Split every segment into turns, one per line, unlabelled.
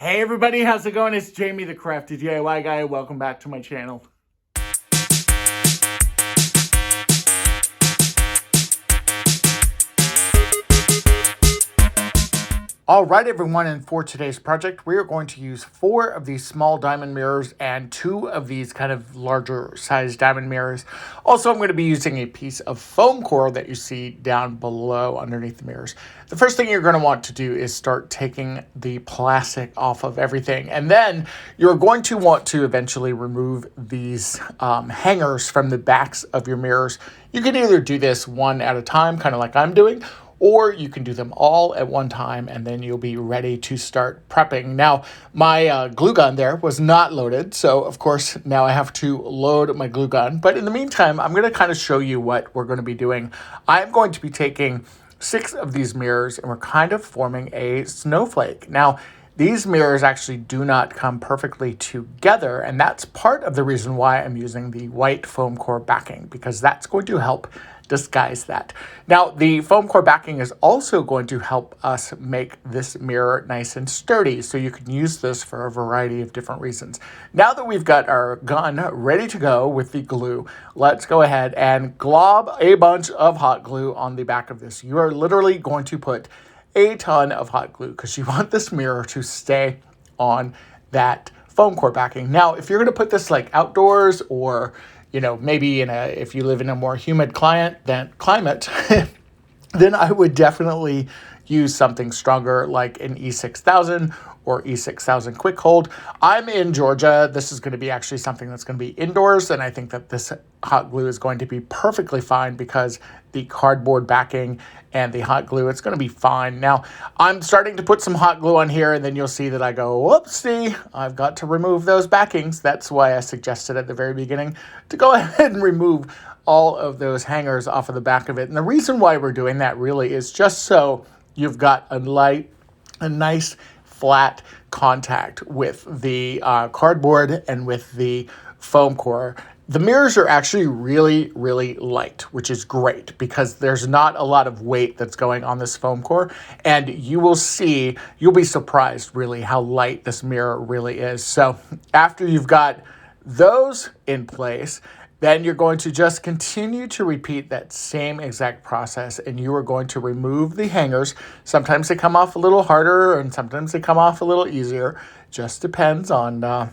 Hey everybody, how's it going? It's Jamie the Crafty DIY Guy. Welcome back to my channel. All right, everyone, and for today's project, we are going to use 4 of these small diamond mirrors and 2 of these kind of larger size diamond mirrors. Also, I'm going to be using a piece of foam core that you see down below underneath the mirrors. The first thing you're going to want to do is start taking the plastic off of everything, and then you're going to want to eventually remove these hangers from the backs of your mirrors. You can either do this one at a time, kind of like I'm doing, or you can do them all at one time and then you'll be ready to start prepping. Now, my glue gun there was not loaded, so of course now I have to load my glue gun. But in the meantime, I'm going to kind of show you what we're going to be doing. I'm going to be taking 6 of these mirrors and we're kind of forming a snowflake. Now, these mirrors actually do not come perfectly together, and that's part of the reason why I'm using the white foam core backing, because that's going to help disguise that. Now, the foam core backing is also going to help us make this mirror nice and sturdy, so you can use this for a variety of different reasons. Now that we've got our gun ready to go with the glue, let's go ahead and glob a bunch of hot glue on the back of this. You are literally going to put a ton of hot glue because you want this mirror to stay on that foam core backing. Now, if you're going to put this like outdoors, or maybe if you live in a more humid climate, then I would definitely use something stronger like an E6000 or E6000 quick hold. I'm in Georgia. This is going to be actually something that's going to be indoors, and I think that this hot glue is going to be perfectly fine because the cardboard backing and the hot glue, it's going to be fine. Now, I'm starting to put some hot glue on here, and then you'll see that I go, whoopsie, I've got to remove those backings. That's why I suggested at the very beginning to go ahead and remove all of those hangers off of the back of it. And the reason why we're doing that really is just so you've got a nice flat contact with the cardboard and with the foam core. The mirrors are actually really, really light, which is great because there's not a lot of weight that's going on this foam core. And you'll be surprised really how light this mirror really is. So after you've got those in place, then you're going to just continue to repeat that same exact process, and you are going to remove the hangers. Sometimes they come off a little harder and sometimes they come off a little easier. Just depends on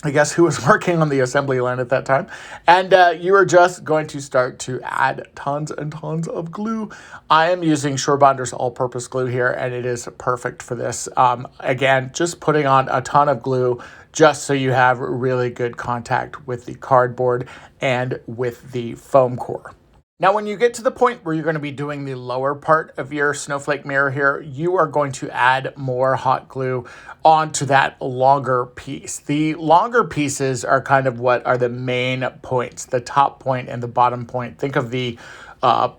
I guess who was working on the assembly line at that time. And you are just going to start to add tons and tons of glue. I am using Surebonder's all-purpose glue here, and it is perfect for this. Again, just putting on a ton of glue just so you have really good contact with the cardboard and with the foam core. Now, when you get to the point where you're going to be doing the lower part of your snowflake mirror here, you are going to add more hot glue onto that longer piece. The longer pieces are kind of what are the main points, the top point and the bottom point. Think of the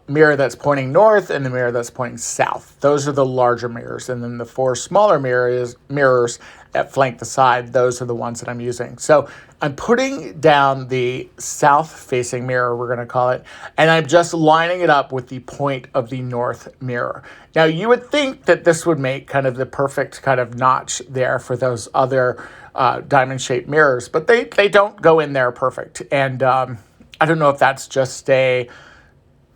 mirror that's pointing north and the mirror that's pointing south. Those are the larger mirrors. And then the 4 smaller mirrors that flank the side, those are the ones that I'm using. So I'm putting down the south-facing mirror, we're going to call it, and I'm just lining it up with the point of the north mirror. Now, you would think that this would make kind of the perfect kind of notch there for those other diamond-shaped mirrors, but they don't go in there perfect. And I don't know if that's just a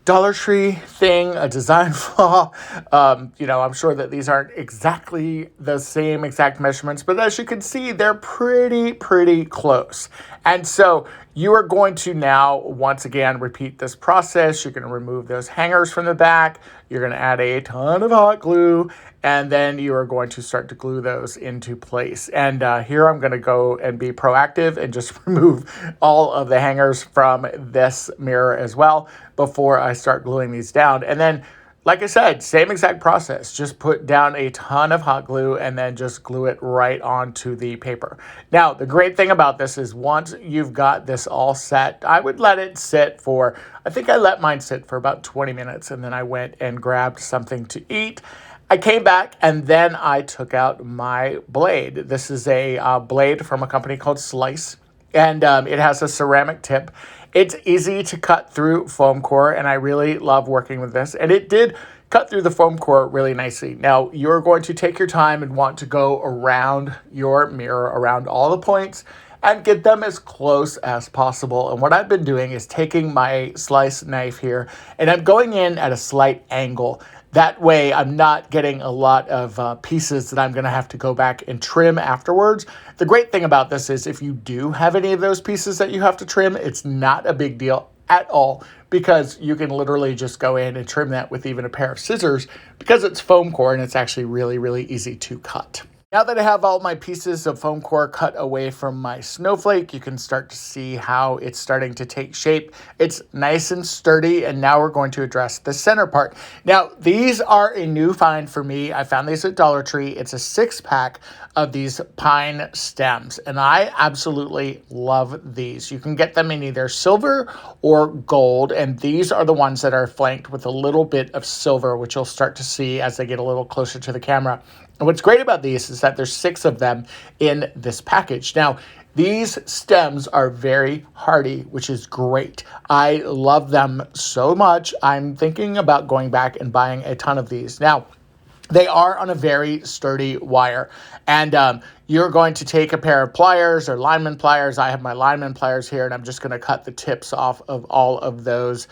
Dollar Tree thing, a design flaw. I'm sure that these aren't exactly the same exact measurements, but as you can see, they're pretty close. And so you are going to now, once again, repeat this process. You're going to remove those hangers from the back. You're going to add a ton of hot glue, and then you are going to start to glue those into place. And here I'm going to go and be proactive and just remove all of the hangers from this mirror as well before I start gluing these down. And then, like I said, same exact process. Just put down a ton of hot glue and then just glue it right onto the paper. Now, the great thing about this is once you've got this all set, I would let it sit for, I think I let mine sit for about 20 minutes, and then I went and grabbed something to eat. I came back and then I took out my blade. This is a blade from a company called Slice, and it has a ceramic tip. It's easy to cut through foam core, and I really love working with this. And it did cut through the foam core really nicely. Now, you're going to take your time and want to go around your mirror, around all the points, and get them as close as possible. And what I've been doing is taking my slice knife here, and I'm going in at a slight angle. That way, I'm not getting a lot of pieces that I'm going to have to go back and trim afterwards. The great thing about this is if you do have any of those pieces that you have to trim, it's not a big deal at all, because you can literally just go in and trim that with even a pair of scissors, because it's foam core and it's actually really, really easy to cut. Now that I have all my pieces of foam core cut away from my snowflake, you can start to see how it's starting to take shape. It's nice and sturdy, and now we're going to address the center part. Now, these are a new find for me. I found these at Dollar Tree. It's a 6-pack of these pine stems, and I absolutely love these. You can get them in either silver or gold, and these are the ones that are flanked with a little bit of silver, which you'll start to see as they get a little closer to the camera. And what's great about these is that there's 6 of them in this package. Now, these stems are very hardy, which is great. I love them so much. I'm thinking about going back and buying a ton of these. Now, they are on a very sturdy wire, and you're going to take a pair of pliers or lineman pliers. I have my lineman pliers here, and I'm just going to cut the tips off of all of those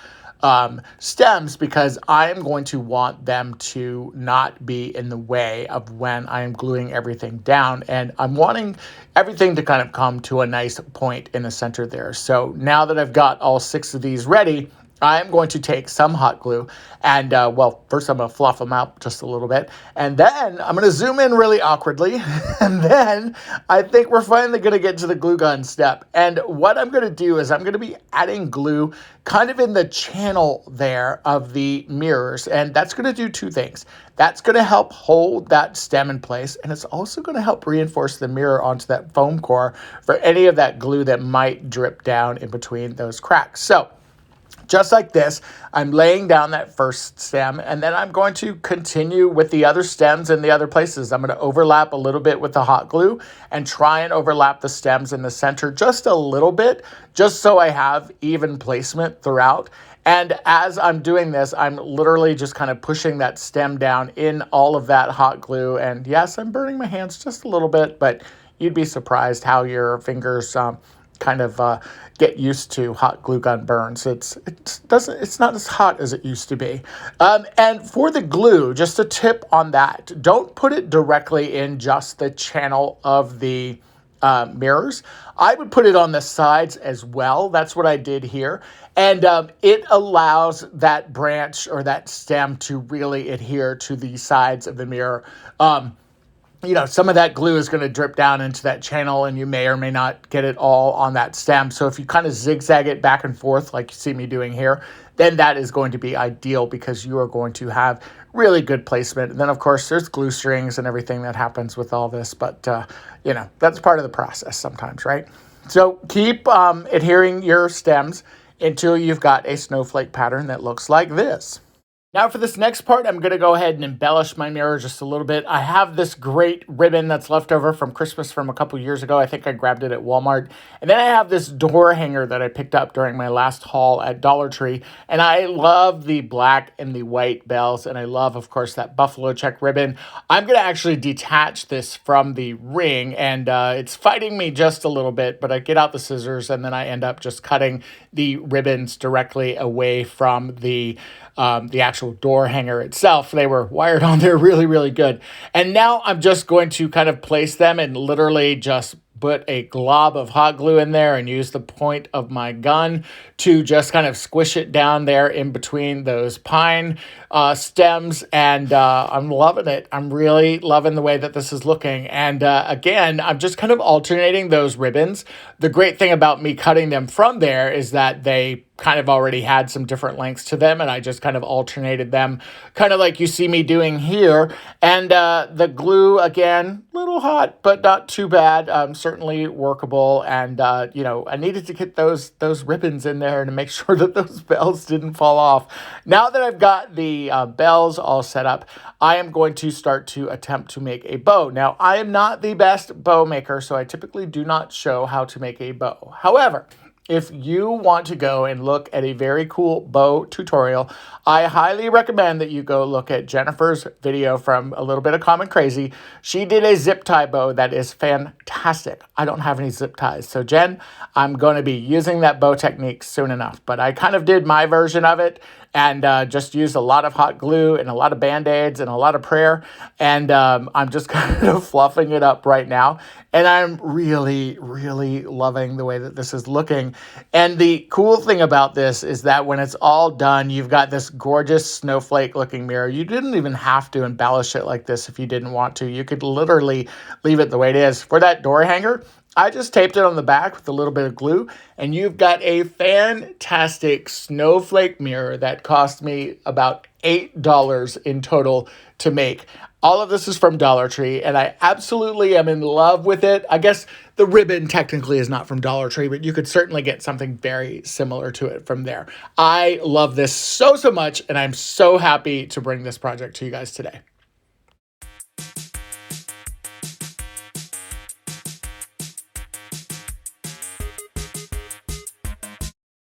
stems, because I'm going to want them to not be in the way of when I'm gluing everything down. And I'm wanting everything to kind of come to a nice point in the center there. So now that I've got all 6 of these ready, I'm going to take some hot glue and, well, first I'm going to fluff them out just a little bit. And then I'm going to zoom in really awkwardly. And then I think we're finally going to get to the glue gun step. And what I'm going to do is I'm going to be adding glue kind of in the channel there of the mirrors. And that's going to do 2 things. That's going to help hold that stem in place. And it's also going to help reinforce the mirror onto that foam core for any of that glue that might drip down in between those cracks. So, just like this, I'm laying down that first stem, and then I'm going to continue with the other stems in the other places. I'm going to overlap a little bit with the hot glue and try and overlap the stems in the center just a little bit, just so I have even placement throughout. And as I'm doing this, I'm literally just kind of pushing that stem down in all of that hot glue. And yes, I'm burning my hands just a little bit, but you'd be surprised how your fingers kind of get used to hot glue gun burns. It's not as hot as it used to be. And for the glue, just a tip on that: don't put it directly in just the channel of the mirrors. I would put it on the sides as well. That's what I did here. And it allows that branch or that stem to really adhere to the sides of the mirror. Some of that glue is going to drip down into that channel, and you may or may not get it all on that stem. So if you kind of zigzag it back and forth like you see me doing here, then that is going to be ideal, because you are going to have really good placement. And then, of course, there's glue strings and everything that happens with all this. But, that's part of the process sometimes, right? So keep adhering your stems until you've got a snowflake pattern that looks like this. Now for this next part, I'm going to go ahead and embellish my mirror just a little bit. I have this great ribbon that's left over from Christmas from a couple years ago. I think I grabbed it at Walmart. And then I have this door hanger that I picked up during my last haul at Dollar Tree. And I love the black and the white bells. And I love, of course, that buffalo check ribbon. I'm going to actually detach this from the ring. And it's fighting me just a little bit. But I get out the scissors, and then I end up just cutting the ribbons directly away from the actual door hanger itself. They were wired on there really, really good. And now I'm just going to kind of place them and literally just put a glob of hot glue in there and use the point of my gun to just kind of squish it down there in between those pine stems. And I'm loving it. I'm really loving the way that this is looking. And again, I'm just kind of alternating those ribbons. The great thing about me cutting them from there is that they kind of already had some different lengths to them, and I just kind of alternated them, kind of like you see me doing here. And the glue, again, a little hot, but not too bad. Certainly workable. And I needed to get those ribbons in there to make sure that those bells didn't fall off. Now that I've got the bells all set up, I am going to start to attempt to make a bow. Now, I am not the best bow maker, so I typically do not show how to make a bow. However, if you want to go and look at a very cool bow tutorial, I highly recommend that you go look at Jennifer's video from A Little Bit of Common Crazy. She did a zip tie bow that is fantastic. I don't have any zip ties. So Jen, I'm going to be using that bow technique soon enough. But I kind of did my version of it and just used a lot of hot glue and a lot of Band-Aids and a lot of prayer. And I'm just kind of fluffing it up right now. And I'm really, really loving the way that this is looking. And the cool thing about this is that when it's all done, you've got this gorgeous snowflake looking mirror. You didn't even have to embellish it like this if you didn't want to. You could literally leave it the way it is. For that door hanger, I just taped it on the back with a little bit of glue, and you've got a fantastic snowflake mirror that cost me about $8 in total to make. All of this is from Dollar Tree, and I absolutely am in love with it. I guess the ribbon technically is not from Dollar Tree, but you could certainly get something very similar to it from there. I love this so much, and I'm so happy to bring this project to you guys today.